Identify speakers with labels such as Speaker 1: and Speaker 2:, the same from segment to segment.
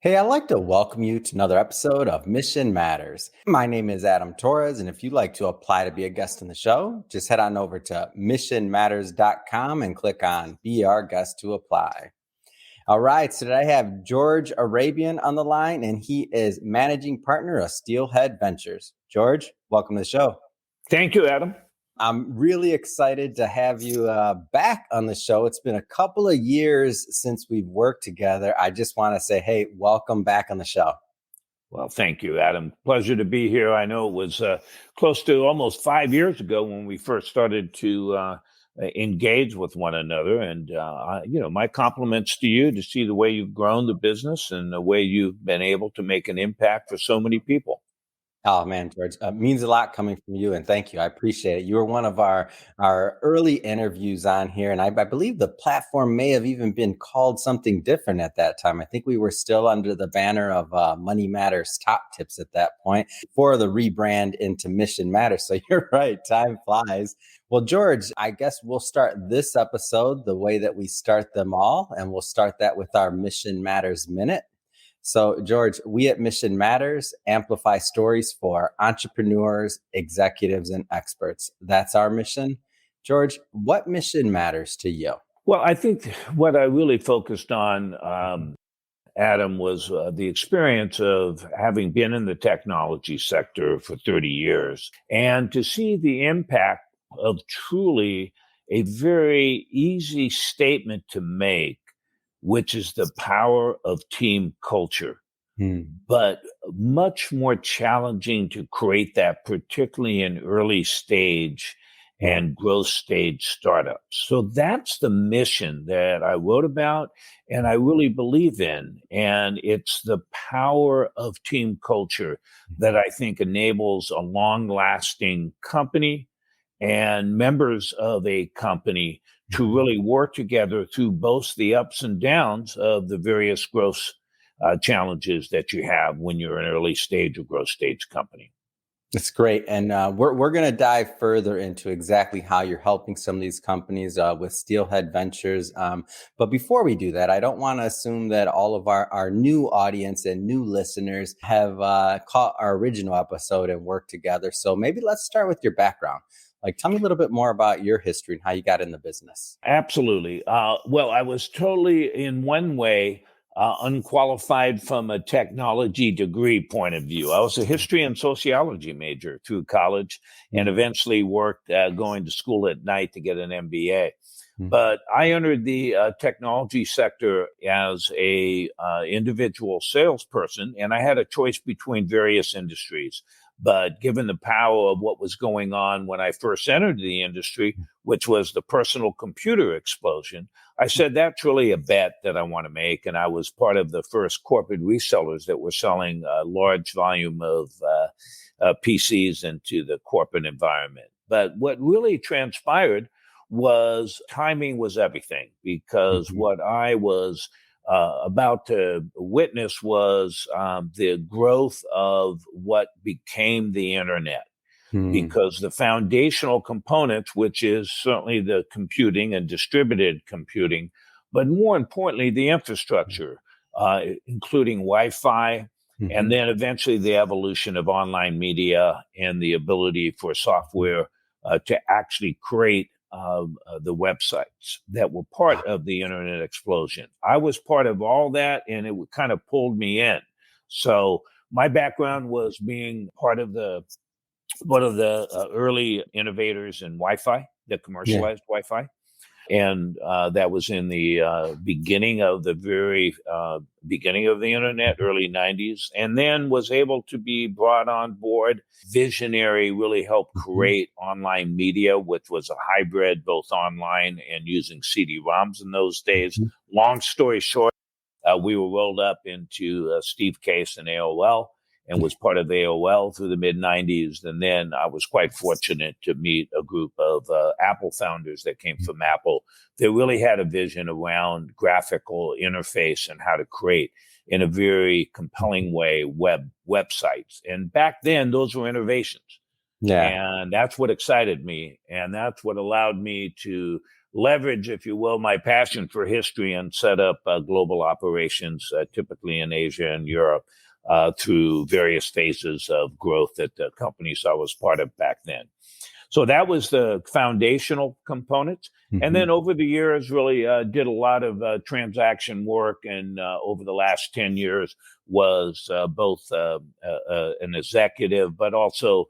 Speaker 1: Hey, I'd like to welcome you to another episode of Mission Matters. My name is Adam Torres, and if you'd like to apply to be a guest on the show, just head on over to missionmatters.com and click on Be Our Guest to apply. All right, so today I have George Arabian on the line, and he is managing partner of Steelhead Ventures. George, welcome to the show.
Speaker 2: Thank you, Adam.
Speaker 1: I'm really excited to have you back on the show. It's been a couple of years since we've worked together. I just want to say, hey, welcome back on the show.
Speaker 2: Well, thank you, Adam. Pleasure to be here. I know it was close to almost 5 years ago when we first started to engage with one another. And, my compliments to you to see the way you've grown the business and the way you've been able to make an impact for so many people.
Speaker 1: Oh man, George, means a lot coming from you, and thank you. I appreciate it. You were one of our early interviews on here, and I believe the platform may have even been called something different at that time. I think we were still under the banner of Money Matters Top Tips at that point before the rebrand into Mission Matters. So you're right, time flies. Well, George, I guess we'll start this episode the way that we start them all, and we'll start that with our Mission Matters Minute. So, George, we at Mission Matters amplify stories for entrepreneurs, executives, and experts. That's our mission. George, what mission matters to you?
Speaker 2: Well, I think what I really focused on, Adam, was the experience of having been in the technology sector for 30 years and to see the impact of truly a very easy statement to make, which is the power of team culture, but much more challenging to create that, particularly in early stage and growth stage startups. So that's the mission that I wrote about and I really believe in. And it's the power of team culture that I think enables a long-lasting company and members of a company to really work together through both the ups and downs of the various growth challenges that you have when you're an early stage or growth stage company.
Speaker 1: That's great. And we're going to dive further into exactly how you're helping some of these companies with Steelhead Ventures. But before we do that, I don't want to assume that all of our new audience and new listeners have caught our original episode and worked together. So maybe let's start with your background. Like, tell me a little bit more about your history and how you got in the business.
Speaker 2: Absolutely. Well, I was totally, in one way, unqualified from a technology degree point of view. I was a history and sociology major through college and eventually worked going to school at night to get an MBA. But I entered the technology sector as a individual salesperson, and I had a choice between various industries. But given the power of what was going on when I first entered the industry, which was the personal computer explosion, I said, that's really a bet that I want to make. And I was part of the first corporate resellers that were selling a large volume of PCs into the corporate environment. But what really transpired was timing was everything, because what I was about to witness was the growth of what became the internet. Because the foundational components, which is certainly the computing and distributed computing, but more importantly, the infrastructure, including Wi-Fi, and then eventually the evolution of online media and the ability for software to actually create the websites that were part of the internet explosion. I was part of all that, and it kind of pulled me in. So my background was being part of the one of the early innovators in Wi-Fi, that commercialized Wi-Fi. And that was in the beginning of the very beginning of the internet, early 90s, and then was able to be brought on board. Visionary really helped create online media, which was a hybrid, both online and using CD-ROMs in those days. Long story short, we were rolled up into Steve Case and AOL, and was part of AOL through the mid-90s. And then I was quite fortunate to meet a group of Apple founders that came from Apple. They really had a vision around graphical interface and how to create, in a very compelling way, websites. And back then, those were innovations. And that's what excited me. And that's what allowed me to leverage, if you will, my passion for history and set up global operations, typically in Asia and Europe, through various phases of growth that the companies I was part of back then. So that was the foundational component. And then over the years, really did a lot of transaction work. And over the last 10 years was both an executive, but also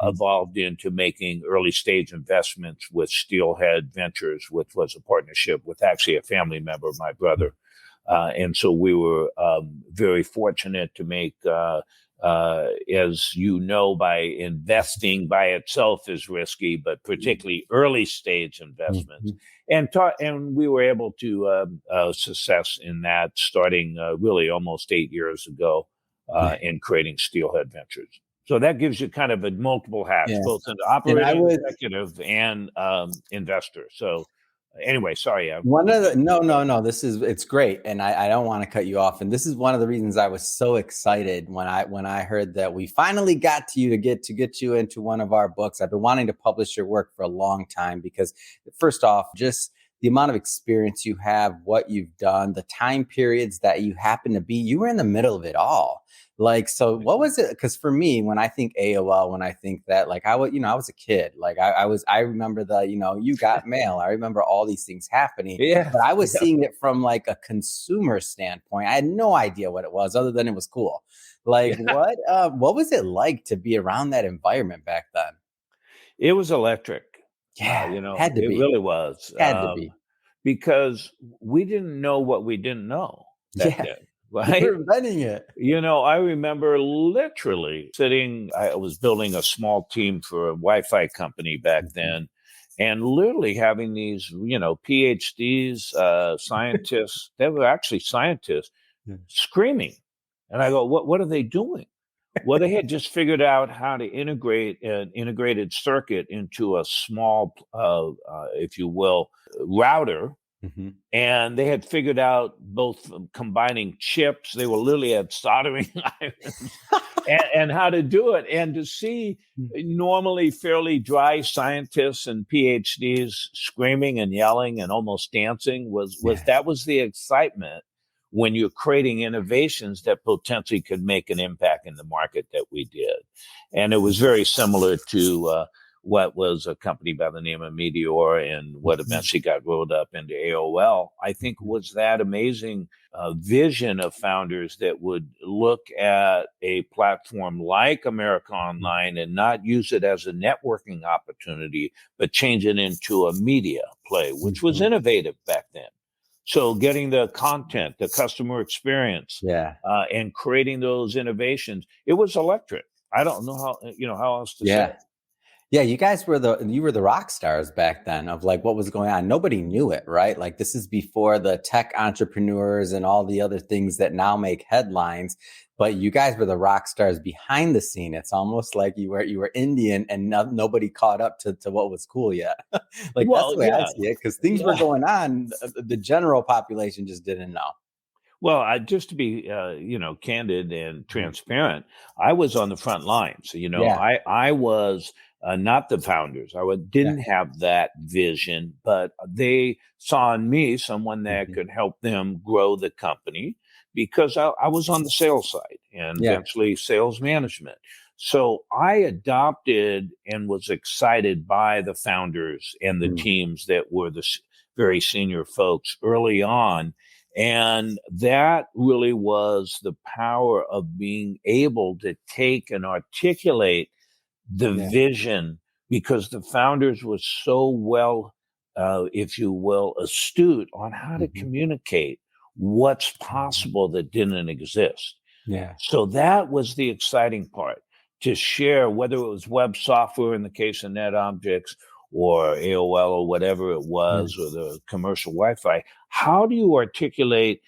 Speaker 2: evolved into making early stage investments with Steelhead Ventures, which was a partnership with actually a family member of my brother. And so we were very fortunate to make, as you know, by investing by itself is risky, but particularly early stage investments. And we were able to success in that starting really almost 8 years ago in creating Steelhead Ventures. So that gives you kind of a multiple hats, both an operating executive and investor. So anyway, sorry.
Speaker 1: No. It's great. And I don't want to cut you off. And this is one of the reasons I was so excited when I heard that we finally got to you to get you into one of our books. I've been wanting to publish your work for a long time because, first off, just the amount of experience you have, what you've done, the time periods that you happen to be, you were in the middle of it all. Like, so what was it? Because for me, when I think AOL, when I think that, like, I was a kid. Like I remember you got mail. I remember all these things happening. But I was seeing it from like a consumer standpoint. I had no idea what it was other than it was cool. Like what was it like to be around that environment back then?
Speaker 2: It was electric.
Speaker 1: Yeah, had to be.
Speaker 2: It really was.
Speaker 1: Had to be.
Speaker 2: Because we didn't know what we didn't know back then. Right?
Speaker 1: You're inventing it.
Speaker 2: I remember literally I was building a small team for a Wi-Fi company back then, and literally having these, PhDs, scientists, they were actually scientists, screaming. And I go, what are they doing? Well, they had just figured out how to integrate an integrated circuit into a small, if you will, router. And they had figured out both combining chips. They were literally at soldering irons and how to do it. And to see normally fairly dry scientists and PhDs screaming and yelling and almost dancing that was the excitement when you're creating innovations that potentially could make an impact in the market that we did. And it was very similar to what was a company by the name of Meteor and what eventually got rolled up into AOL. I think was that amazing vision of founders that would look at a platform like America Online and not use it as a networking opportunity, but change it into a media play, which was innovative back then. So getting the content, the customer experience, and creating those innovations, it was electric. I don't know how else to say it.
Speaker 1: Yeah, you guys were the rock stars back then of like what was going on. Nobody knew it, right? Like this is before the tech entrepreneurs and all the other things that now make headlines. But you guys were the rock stars behind the scene. It's almost like you were Indian and nobody caught up to what was cool yet. That's the way I see it, because things were going on. The general population just didn't know.
Speaker 2: Well, just to be, candid and transparent, I was on the front lines. I was not the founders. I didn't have that vision, but they saw in me someone that could help them grow the company because I was on the sales side and eventually sales management. So I adopted and was excited by the founders and the teams that were the very senior folks early on. And that really was the power of being able to take and articulate the vision, because the founders were so well, if you will, astute on how to communicate what's possible that didn't exist.
Speaker 1: Yeah.
Speaker 2: So that was the exciting part, to share, whether it was web software in the case of NetObjects or AOL or whatever it was, or the commercial Wi-Fi. How do you articulate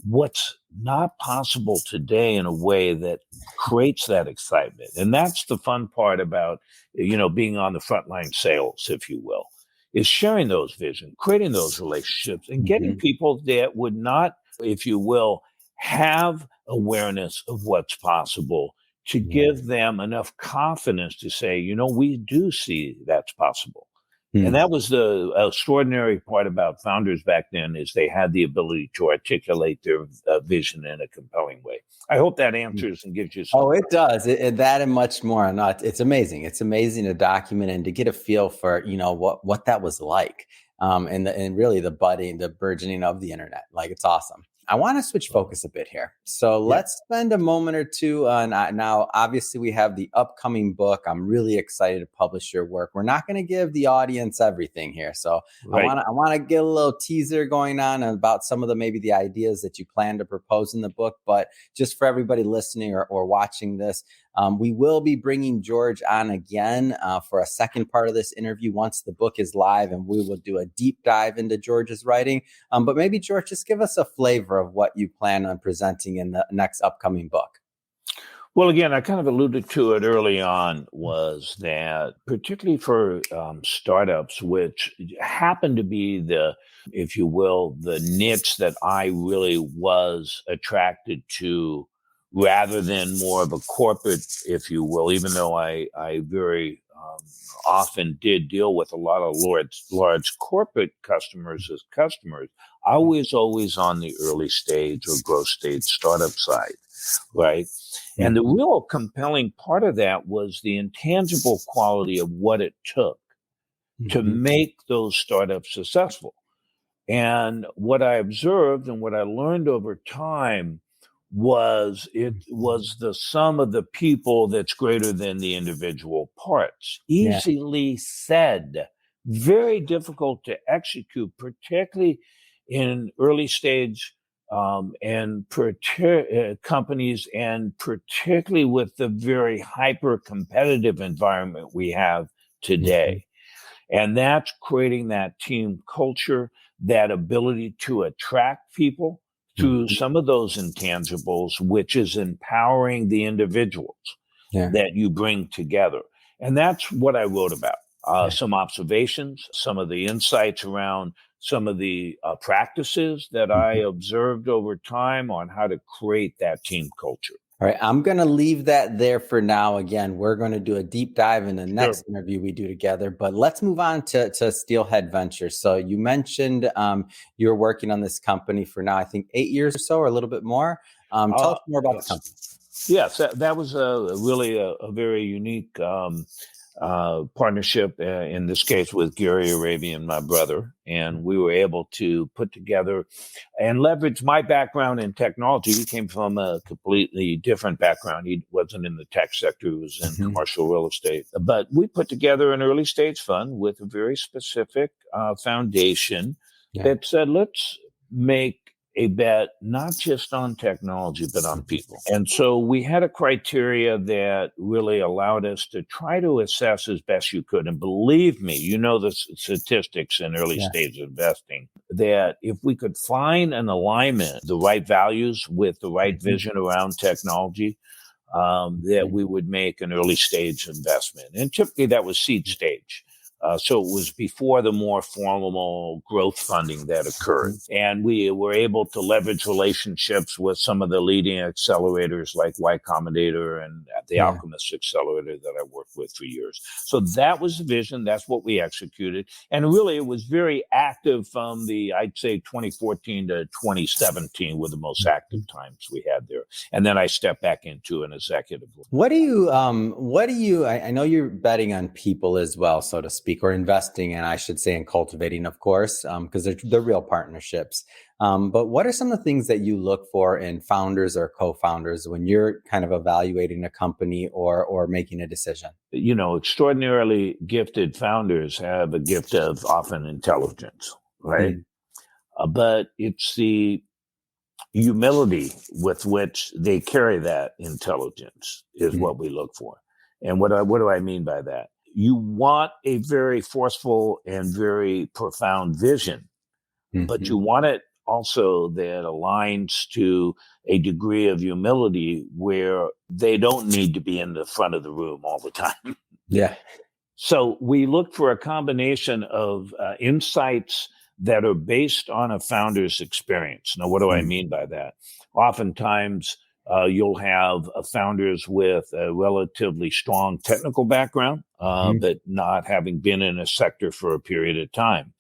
Speaker 2: what's not possible today in a way that creates that excitement? And that's the fun part about, being on the frontline sales, if you will, is sharing those visions, creating those relationships, and getting people that would not, if you will, have awareness of what's possible, to give them enough confidence to say, we do see that's possible. And that was the extraordinary part about founders back then, is they had the ability to articulate their vision in a compelling way. I hope that answers and gives you some.
Speaker 1: Oh, it does. That and much more. No, it's amazing. It's amazing to document and to get a feel for, what that was like. And really the burgeoning of the internet. Like, it's awesome. I want to switch focus a bit here. So let's spend a moment or two on now. Obviously, we have the upcoming book. I'm really excited to publish your work. We're not going to give the audience everything here. So
Speaker 2: Right.
Speaker 1: I want to get a little teaser going on about some of maybe the ideas that you plan to propose in the book. But just for everybody listening or watching this, we will be bringing George on again for a second part of this interview once the book is live, and we will do a deep dive into George's writing. But maybe, George, just give us a flavor of what you plan on presenting in the next upcoming book.
Speaker 2: Well, again, I kind of alluded to it early on, was that particularly for startups, which happen to be if you will, the niche that I really was attracted to, rather than more of a corporate, if you will, even though I very often did deal with a lot of large corporate customers as customers. I was always on the early stage or growth stage startup side, right? And the real compelling part of that was the intangible quality of what it took to make those startups successful. And what I observed and what I learned over time was the sum of the people that's greater than the individual parts. Easily said, very difficult to execute, particularly in early stage companies, and particularly with the very hyper competitive environment we have today. And that's creating that team culture, that ability to attract people through some of those intangibles, which is empowering the individuals that you bring together. And that's what I wrote about. Some observations, some of the insights around some of the practices that I observed over time on how to create that team culture.
Speaker 1: All right, I'm going to leave that there for now. Again, we're going to do a deep dive in the next interview we do together, but let's move on to Steelhead Ventures. So you mentioned you're working on this company for now, I think 8 years or so, or a little bit more. Tell us more about the company.
Speaker 2: Yes, that was really a very unique partnership, in this case with Gary Arabian, my brother. And we were able to put together and leverage my background in technology. He came from a completely different background. He wasn't in the tech sector, he was in commercial real estate. But we put together an early stage fund with a very specific foundation that said, let's make a bet not just on technology, but on people. And so we had a criteria that really allowed us to try to assess as best you could. And believe me, the statistics in early stage investing, that if we could find an alignment, the right values with the right vision around technology, that we would make an early stage investment. And typically that was seed stage. So it was before the more formal growth funding that occurred. And we were able to leverage relationships with some of the leading accelerators like Y Combinator and the Alchemist Accelerator that I worked with for years. So that was the vision. That's what we executed. And really, it was very active from I'd say 2014 to 2017 were the most active times we had there. And then I stepped back into an executive role.
Speaker 1: What do you, I know you're betting on people as well, so to speak, or investing, and I should say in cultivating, of course, because they're real partnerships. But what are some of the things that you look for in founders or co-founders when you're kind of evaluating a company or making a decision?
Speaker 2: Extraordinarily gifted founders have a gift of often intelligence, right? But it's the humility with which they carry that intelligence is what we look for. And what do I mean by that? You want a very forceful and very profound vision, but you want it also that aligns to a degree of humility where they don't need to be in the front of the room all the time. So we look for a combination of insights that are based on a founder's experience. Now, what do I mean by that? Oftentimes, you'll have founders with a relatively strong technical background, but not having been in a sector for a period of time.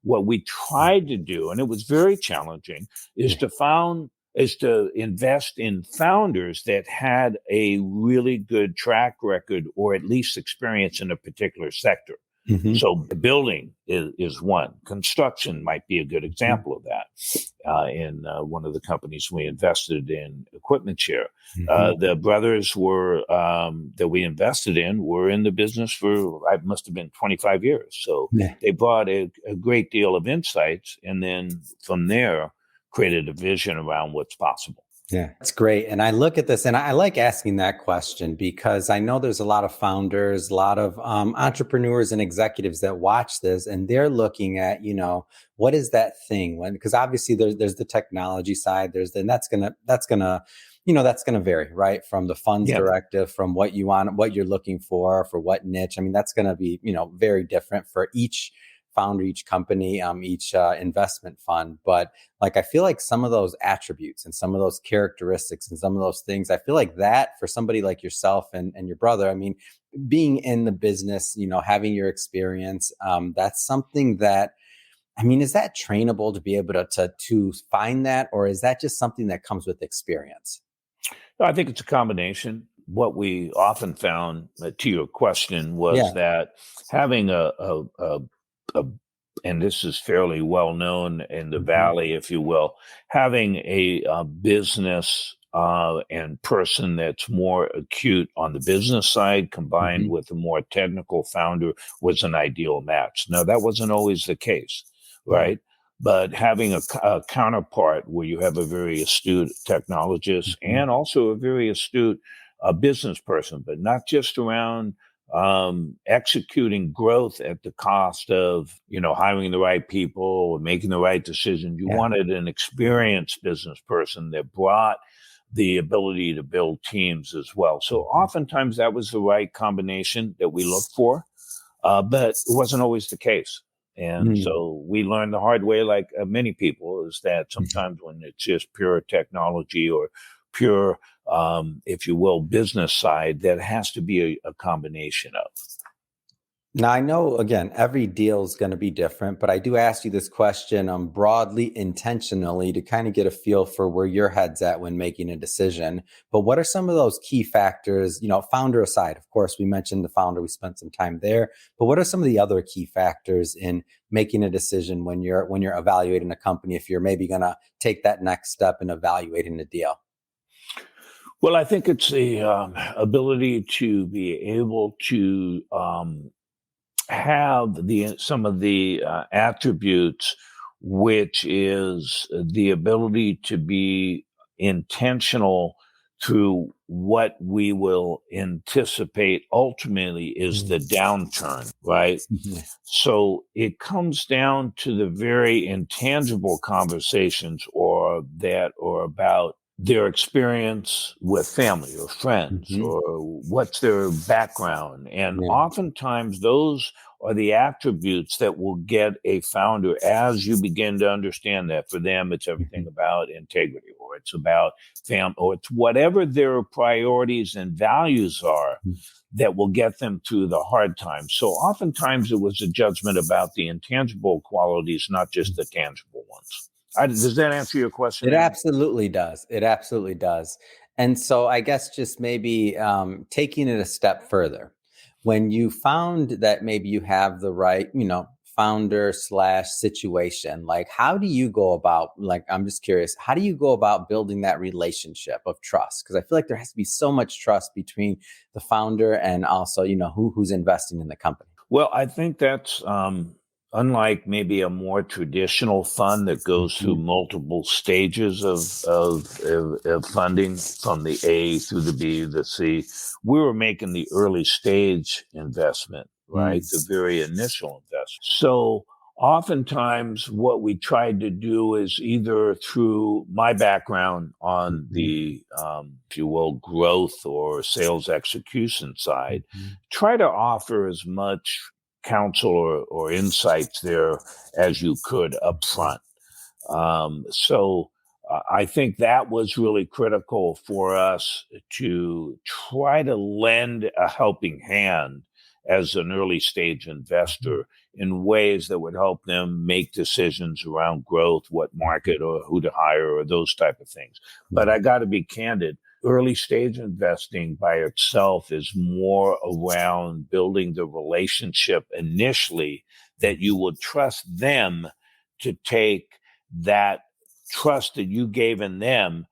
Speaker 2: What we tried to do, and it was very challenging, is to invest in founders that had a really good track record or at least experience in a particular sector.
Speaker 1: Mm-hmm.
Speaker 2: So building is one. Construction might be a good example of that. In one of the companies we invested in, EquipmentShare, the brothers were that we invested in were in the business for I must have been 25 years. So they brought a great deal of insights, and then from there created a vision around what's possible.
Speaker 1: Yeah, that's great. And I look at this and I like asking that question because I know there's a lot of founders, a lot of entrepreneurs and executives that watch this, and they're looking at, what is that thing? Because obviously there's the technology side, that's gonna vary, right? From the funds directive, from what you want, what you're looking for what niche. I mean, that's gonna be, very different for each founder, each company, each investment fund. But I feel like some of those attributes and some of those characteristics and some of those things, I feel like that for somebody like yourself and your brother, I mean, being in the business, having your experience, that's something that, I mean, is that trainable to be able to find that, or is that just something that comes with experience?
Speaker 2: I think it's a combination. What we often found, to your question, was that having and this is fairly well known in the Valley, if you will, having a business and person that's more acute on the business side combined with a more technical founder was an ideal match. Now, that wasn't always the case, right? But having a counterpart where you have a very astute technologist and also a very astute business person, but not just around executing growth at the cost of, hiring the right people or making the right decisions. You wanted an experienced business person that brought the ability to build teams as well. So oftentimes that was the right combination that we looked for, but it wasn't always the case. And so we learned the hard way, like many people, is that sometimes when it's just pure technology or pure, if you will, business side, that has to be a combination of.
Speaker 1: Now, I know, again, every deal is going to be different, but I do ask you this question broadly, intentionally, to kind of get a feel for where your head's at when making a decision. But what are some of those key factors, founder aside? Of course, we mentioned the founder, we spent some time there, but what are some of the other key factors in making a decision when you're evaluating a company, if you're maybe going to take that next step in evaluating the deal?
Speaker 2: Well, I think it's the ability to be able to have some of the attributes, which is the ability to be intentional through what we will anticipate ultimately is the downturn, right? So it comes down to the very intangible conversations or about their experience with family or friends or what's their background. And oftentimes those are the attributes that will get a founder, as you begin to understand that for them, it's everything about integrity, or it's about family, or it's whatever their priorities and values are that will get them through the hard times. So oftentimes it was a judgment about the intangible qualities, not just the tangible ones. Does that answer your question?
Speaker 1: It absolutely does. It absolutely does. And so I guess just maybe taking it a step further, when you found that maybe you have the right, founder / situation, how do you go about, I'm just curious, how do you go about building that relationship of trust? Because I feel like there has to be so much trust between the founder and also, who's investing in the company.
Speaker 2: Well, I think that's unlike maybe a more traditional fund that goes through multiple stages of funding from the A through the B, the C. We were making the early stage investment, right? The very initial investment. So oftentimes what we tried to do is either through my background on the, if you will, growth or sales execution side, try to offer as much counsel or insights there as you could up front. So I think that was really critical for us to try to lend a helping hand as an early stage investor in ways that would help them make decisions around growth, what market or who to hire or those type of things. But I got to be candid. Early stage investing by itself is more around building the relationship initially that you will trust them to take that trust that you gave in them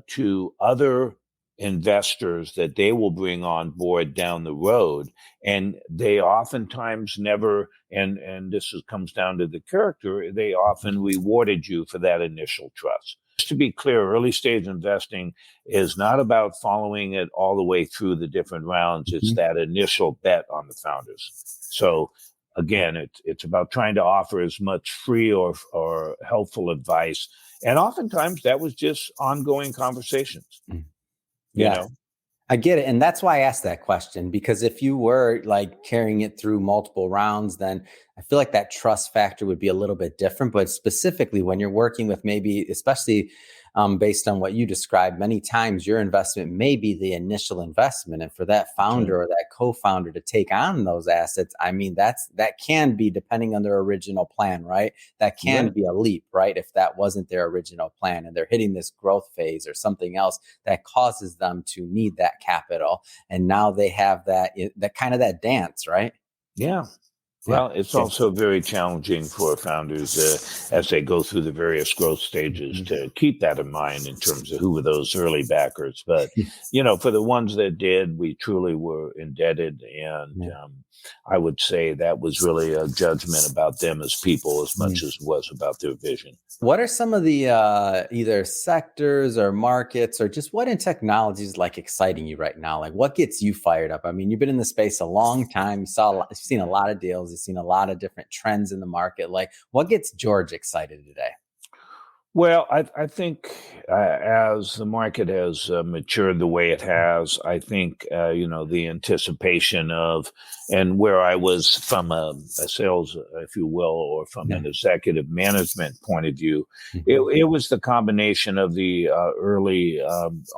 Speaker 2: to other investors that they will bring on board down the road. And they oftentimes never, and this comes down to the character, they often rewarded you for that initial trust. Just to be clear, early stage investing is not about following it all the way through the different rounds. It's that initial bet on the founders. So again, it's about trying to offer as much free or helpful advice. And oftentimes that was just ongoing conversations. You know?
Speaker 1: I get it. And that's why I asked that question, because if you were like carrying it through multiple rounds, then I feel like that trust factor would be a little bit different. But specifically when you're working with maybe, especially based on what you described, many times your investment may be the initial investment. And for that founder or that co-founder to take on those assets, I mean, that can be, depending on their original plan, right? That can be a leap, right? If that wasn't their original plan and they're hitting this growth phase or something else that causes them to need that capital. And now they have that kind of that dance, right?
Speaker 2: Yeah. Well, it's also very challenging for founders as they go through the various growth stages to keep that in mind in terms of who were those early backers. But, for the ones that did, we truly were indebted. And I would say that was really a judgment about them as people as much as it was about their vision.
Speaker 1: What are some of the either sectors or markets or just what in technology is like exciting you right now? Like what gets you fired up? I mean, you've been in the space a long time. You've seen a lot of deals. You've seen a lot of different trends in the market. Like what gets George excited today?
Speaker 2: Well, I think as the market has matured the way it has, I think, the anticipation of, and where I was from a sales, if you will, or from an executive management point of view, it was the combination of the early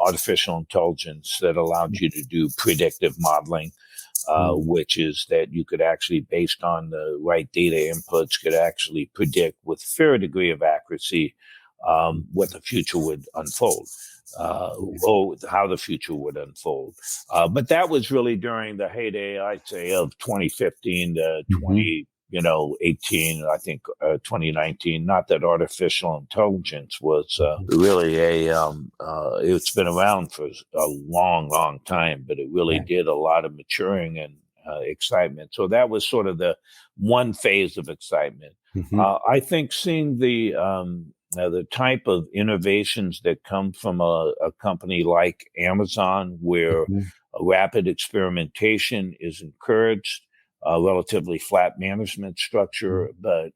Speaker 2: artificial intelligence that allowed you to do predictive modeling. Which is that you could actually, based on the right data inputs, could actually predict with fair degree of accuracy what the future would unfold, or how the future would unfold. But that was really during the heyday, I'd say, of 2015 to 2018, I think 2019. Not that artificial intelligence was really it's been around for a long, long time, but it really did a lot of maturing and excitement. So that was sort of the one phase of excitement. I think seeing the type of innovations that come from a company like Amazon, where a rapid experimentation is encouraged, a relatively flat management structure, but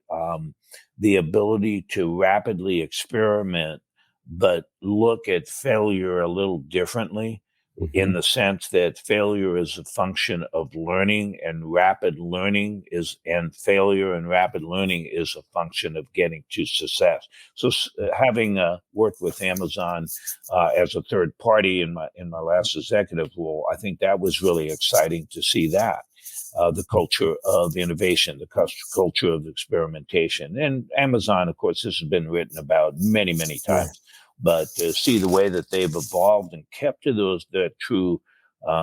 Speaker 2: the ability to rapidly experiment, but look at failure a little differently, in the sense that failure is a function of learning, and failure and rapid learning is a function of getting to success. So having worked with Amazon as a third party in my last executive role, I think that was really exciting to see that. The culture of innovation, the culture of experimentation. And Amazon, of course, this has been written about many, many times. But to see the way that they've evolved and kept to the true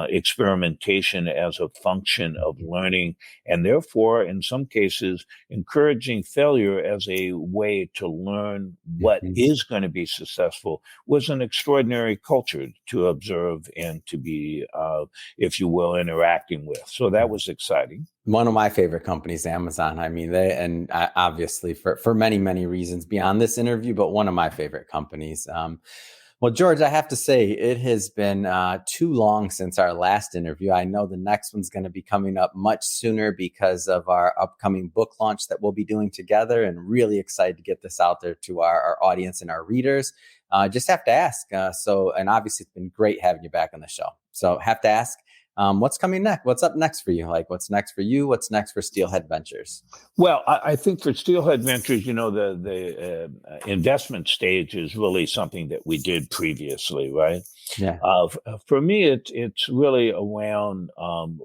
Speaker 2: experimentation as a function of learning, and therefore, in some cases, encouraging failure as a way to learn what is going to be successful, was an extraordinary culture to observe and to be, if you will, interacting with. So that was exciting.
Speaker 1: One of my favorite companies, Amazon. I mean, obviously for many, many reasons beyond this interview, but one of my favorite companies. Well, George, I have to say it has been too long since our last interview. I know the next one's going to be coming up much sooner because of our upcoming book launch that we'll be doing together, and really excited to get this out there to our audience and our readers. Just have to ask. And obviously it's been great having you back on the show. So have to ask, What's coming next? What's up next for you? Like, what's next for you? What's next for Steelhead Ventures?
Speaker 2: Well, I think for Steelhead Ventures, the investment stage is really something that we did previously, right?
Speaker 1: Yeah.
Speaker 2: For me, it's really around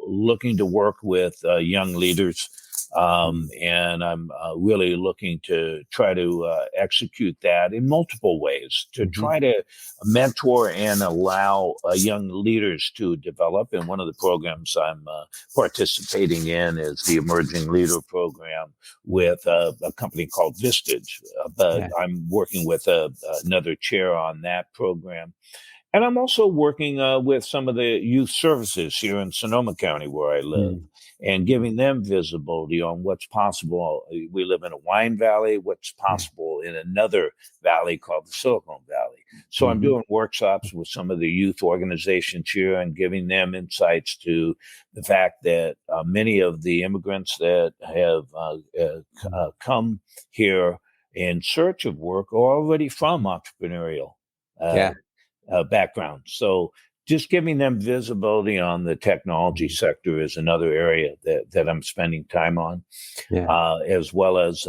Speaker 2: looking to work with young leaders, and I'm really looking to try to execute that in multiple ways to try to mentor and allow young leaders to develop. And one of the programs I'm participating in is the Emerging Leader Program with a company called Vistage. But I'm working with another chair on that program. And I'm also working with some of the youth services here in Sonoma County where I live and giving them visibility on what's possible. We live in a wine valley, what's possible in another valley called the Silicon Valley. So I'm doing workshops with some of the youth organizations here and giving them insights to the fact that many of the immigrants that have come here in search of work are already from entrepreneurial background. So just giving them visibility on the technology sector is another area that I'm spending time on, as well as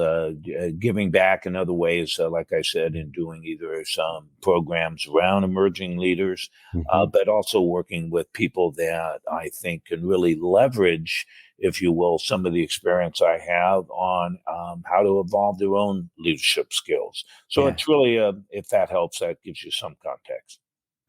Speaker 2: giving back in other ways, like I said, in doing either some programs around emerging leaders, but also working with people that I think can really leverage, if you will, some of the experience I have on how to evolve their own leadership skills. So it's really, if that helps, that gives you some context.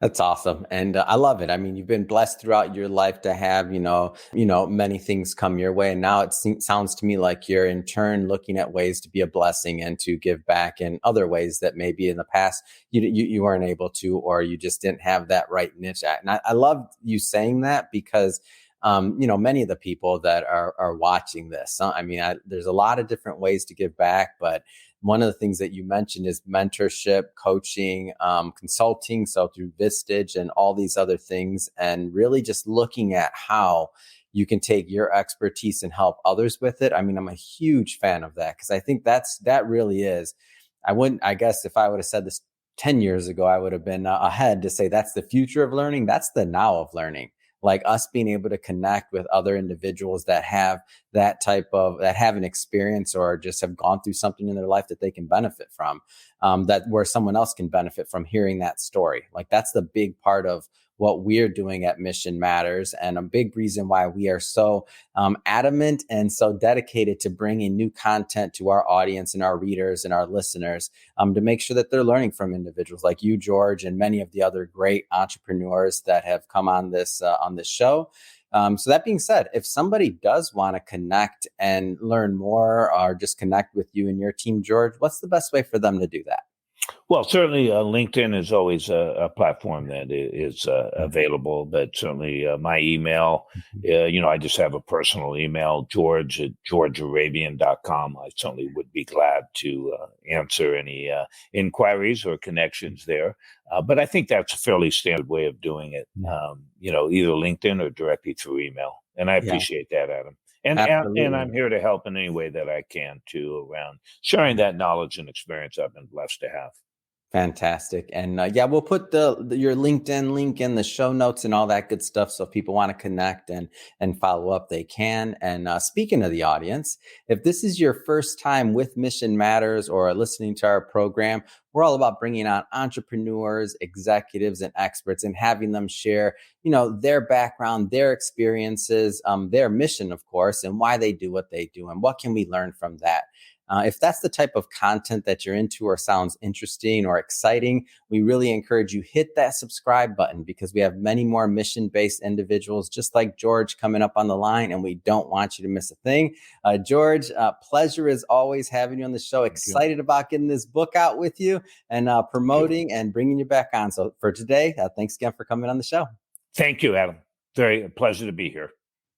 Speaker 1: That's awesome. And I love it. I mean, you've been blessed throughout your life to have, many things come your way. And now it sounds to me like you're in turn looking at ways to be a blessing and to give back in other ways that maybe in the past you weren't able to, or you just didn't have that right niche at. And I love you saying that because many of the people that are watching this, there's a lot of different ways to give back, but one of the things that you mentioned is mentorship, coaching, consulting. So through Vistage and all these other things, and really just looking at how you can take your expertise and help others with it. I mean, I'm a huge fan of that because I think that really is. I guess if I would have said this 10 years ago, I would have been ahead to say that's the future of learning. That's the now of learning. Like us being able to connect with other individuals that have that have an experience or just have gone through something in their life that they can benefit from, that where someone else can benefit from hearing that story. Like that's the big part of what we're doing at Mission Matters, and a big reason why we are so adamant and so dedicated to bringing new content to our audience and our readers and our listeners, to make sure that they're learning from individuals like you, George, and many of the other great entrepreneurs that have come on this show. So that being said, if somebody does want to connect and learn more or just connect with you and your team, George, what's the best way for them to do that?
Speaker 2: Well, certainly LinkedIn is always a platform that is available, but certainly my email, I just have a personal email, george@georgearabian.com. I certainly would be glad to answer any inquiries or connections there. But I think that's a fairly standard way of doing it, either LinkedIn or directly through email. And I appreciate that, Adam. And I'm here to help in any way that I can too around sharing that knowledge and experience I've been blessed to have.
Speaker 1: Fantastic. And we'll put your LinkedIn link in the show notes and all that good stuff. So if people want to connect and follow up, they can. And speaking of the audience, if this is your first time with Mission Matters or listening to our program, we're all about bringing on entrepreneurs, executives, and experts and having them share, their background, their experiences, their mission, of course, and why they do what they do and what can we learn from that. If that's the type of content that you're into or sounds interesting or exciting, we really encourage you hit that subscribe button because we have many more mission-based individuals just like George coming up on the line, and we don't want you to miss a thing. George, pleasure as always having you on the show. Excited about getting this book out with you and promoting and bringing you back on. So for today, thanks again for coming on the show.
Speaker 2: Thank you, Adam. Very a pleasure to be here.